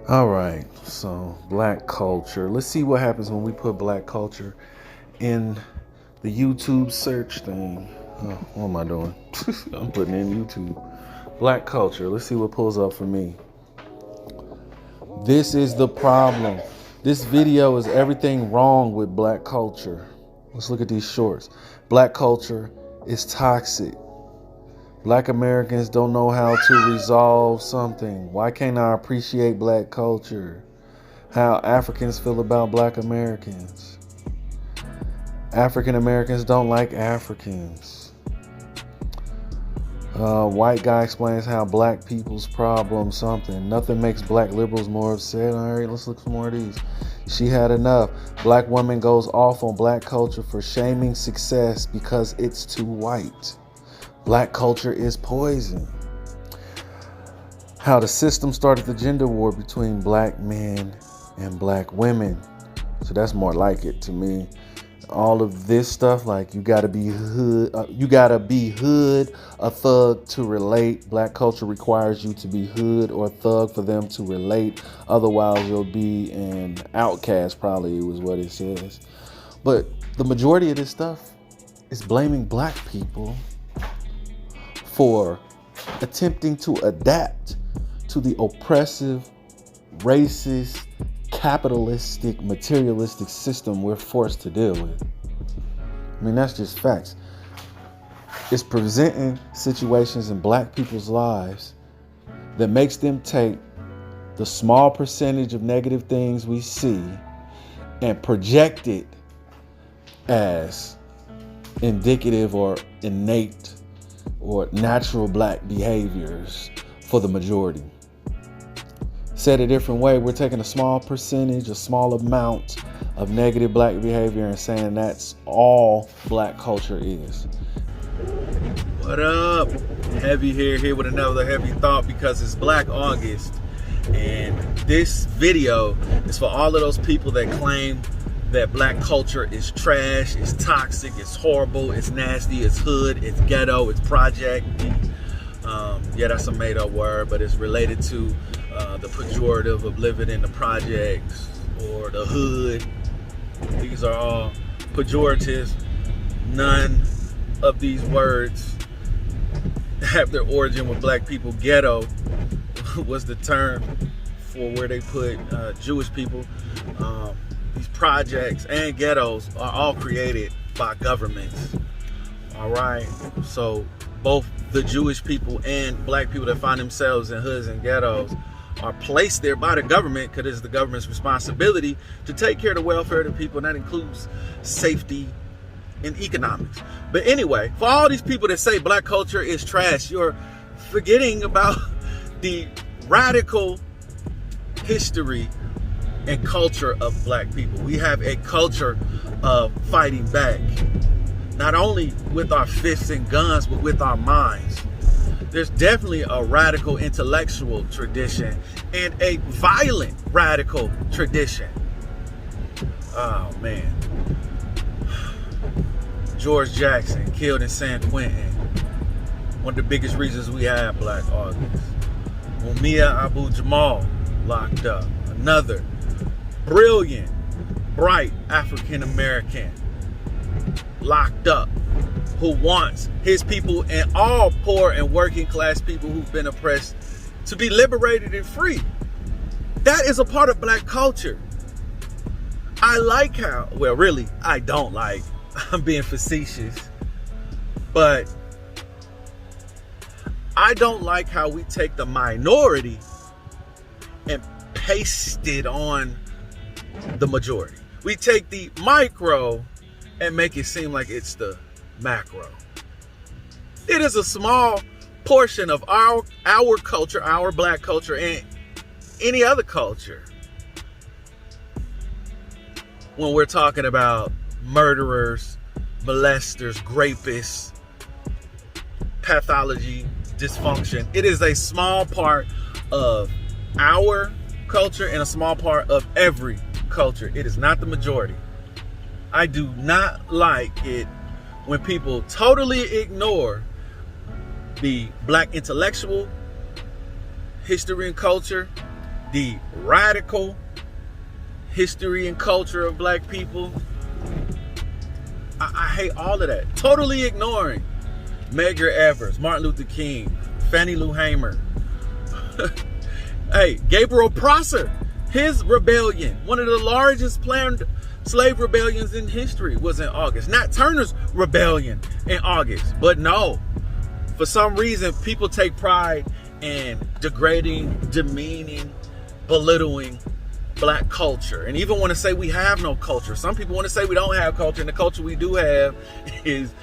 All right, so black culture. Let's see what happens when we put black culture in the YouTube search thing. Oh, what am I doing? I'm putting in YouTube. Black culture. Let's see what pulls up for me. This is the problem. This video is everything wrong with black culture. Let's look at these shorts. Black culture is toxic. Black Americans don't know how to resolve something. Why can't I appreciate black culture? How Africans feel about black Americans. African Americans don't like Africans. White guy explains how black people's problem something. Nothing makes black liberals more upset. All right, let's look for more of these. She had enough. Black woman goes off on black culture for shaming success because it's too white. Black culture is poison. How the system started the gender war between black men and black women. So that's more like it to me. All of this stuff, like you gotta be hood, a thug to relate. Black culture requires you to be hood or thug for them to relate. Otherwise, you'll be an outcast. Probably was what it says. But the majority of this stuff is blaming black people for attempting to adapt to the oppressive, racist, capitalistic, materialistic system we're forced to deal with. I mean, that's just facts. It's presenting situations in black people's lives that makes them take the small percentage of negative things we see and project it as indicative or innate or natural black behaviors for the majority. Said a different way, we're taking a small percentage, a small amount of negative black behavior and saying that's all black culture is. What up? Heavy here with another heavy thought because it's Black August. And this video is for all of those people that claim that black culture is trash, it's toxic, it's horrible, it's nasty, it's hood, it's ghetto, it's project. Yeah, that's a made-up word, but it's related to the pejorative of living in the projects or the hood. These are all pejoratives. None of these words have their origin with black people. Ghetto was the term for where they put Jewish people. These projects and ghettos are all created by governments. All right, so both the Jewish people and black people that find themselves in hoods and ghettos are placed there by the government because it's the government's responsibility to take care of the welfare of the people, and that includes safety and economics. But anyway, for all these people that say black culture is trash, you're forgetting about the radical history and culture of black people. We have a culture of fighting back, not only with our fists and guns, but with our minds. There's definitely a radical intellectual tradition and a violent radical tradition. Oh man. George Jackson killed in San Quentin. One of the biggest reasons we have Black August. Mumia Abu-Jamal locked up. Another brilliant, bright African American locked up, who wants his people and all poor and working class people who've been oppressed to be liberated and free. That is a part of black culture. I like how, well, really, I don't like, I'm being facetious, but I don't like how we take the minority and paste it on the majority. We take the micro and make it seem like it's the macro. It is a small portion of our culture, our black culture, and any other culture when we're talking about murderers, molesters, rapists, pathology, dysfunction. It is a small part of our culture and a small part of every culture. It is not the majority. I do not like it when people totally ignore the black intellectual history and culture the radical history and culture of black people. I hate all of that. Totally ignoring Medgar Evers, Martin Luther King, Fannie Lou Hamer. Hey, Gabriel Prosser, his rebellion, one of the largest planned slave rebellions in history, was in August. Nat Turner's rebellion in August. But no, for some reason, people take pride in degrading, demeaning, belittling black culture, and even want to say we have no culture. Some people want to say we don't have culture, and the culture we do have is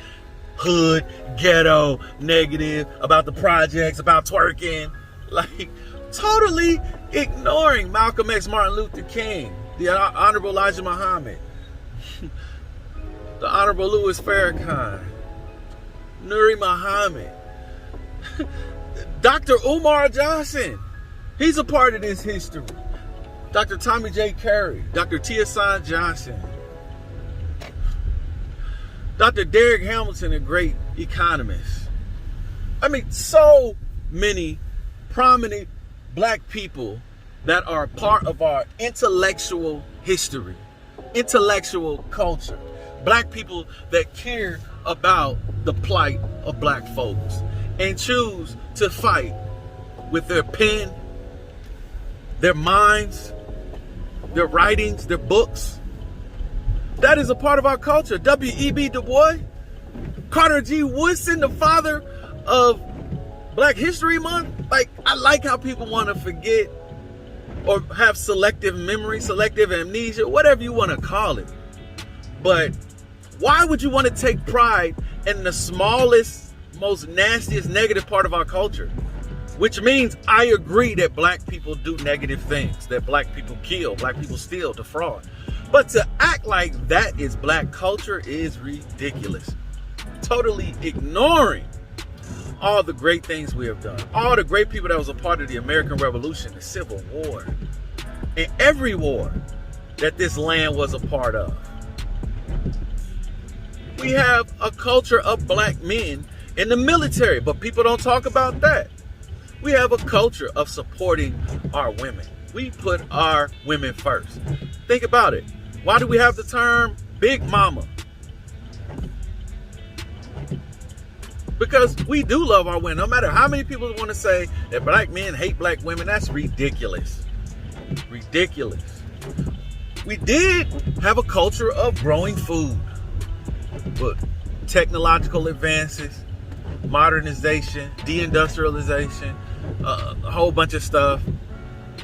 hood, ghetto, negative, about the projects, about twerking, like totally ignoring Malcolm X, Martin Luther King, the Honorable Elijah Muhammad, the Honorable Louis Farrakhan, Nuri Muhammad, Dr. Umar Johnson. He's a part of this history. Dr. Tommy J. Carey, Dr. T.S. Johnson, Dr. Derek Hamilton, a great economist. I mean, so many prominent black people that are part of our intellectual history, intellectual culture. Black people that care about the plight of black folks and choose to fight with their pen, their minds, their writings, their books. That is a part of our culture. W.E.B. Du Bois, Carter G. Woodson, the father of Black History Month. Like, I like how people want to forget or have selective memory, selective amnesia, whatever you want to call it. But why would you want to take pride in the smallest, most nastiest, negative part of our culture? Which means I agree that black people do negative things, that black people kill, black people steal, defraud. But to act like that is black culture is ridiculous. Totally ignoring all the great things we have done, all the great people that was a part of the American Revolution, the Civil War, and every war that this land was a part of. We have a culture of black men in the military, but people don't talk about that. We have a culture of supporting our women. We put our women first. Think about it. Why do we have the term Big Mama? Because we do love our women. No matter how many people want to say that black men hate black women, that's ridiculous. Ridiculous. We did have a culture of growing food, but technological advances, modernization, deindustrialization, a whole bunch of stuff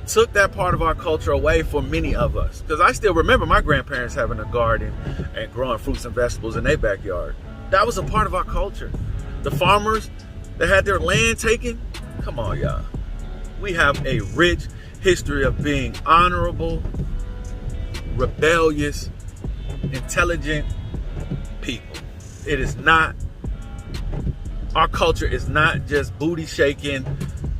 took that part of our culture away for many of us. Because I still remember my grandparents having a garden and growing fruits and vegetables in their backyard. That was a part of our culture. The farmers that had their land taken, come on, y'all. We have a rich history of being honorable, rebellious, intelligent people. It is not, our culture is not just booty shaking,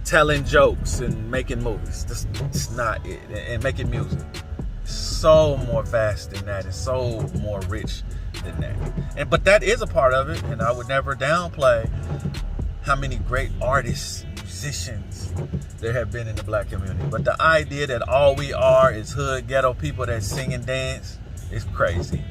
telling jokes and making movies. That's not it. And making music. It's so more vast than that. It's so more rich than that. But that is a part of it, and I would never downplay how many great artists, musicians there have been in the black community. But the idea that all we are is hood, ghetto people that sing and dance is crazy.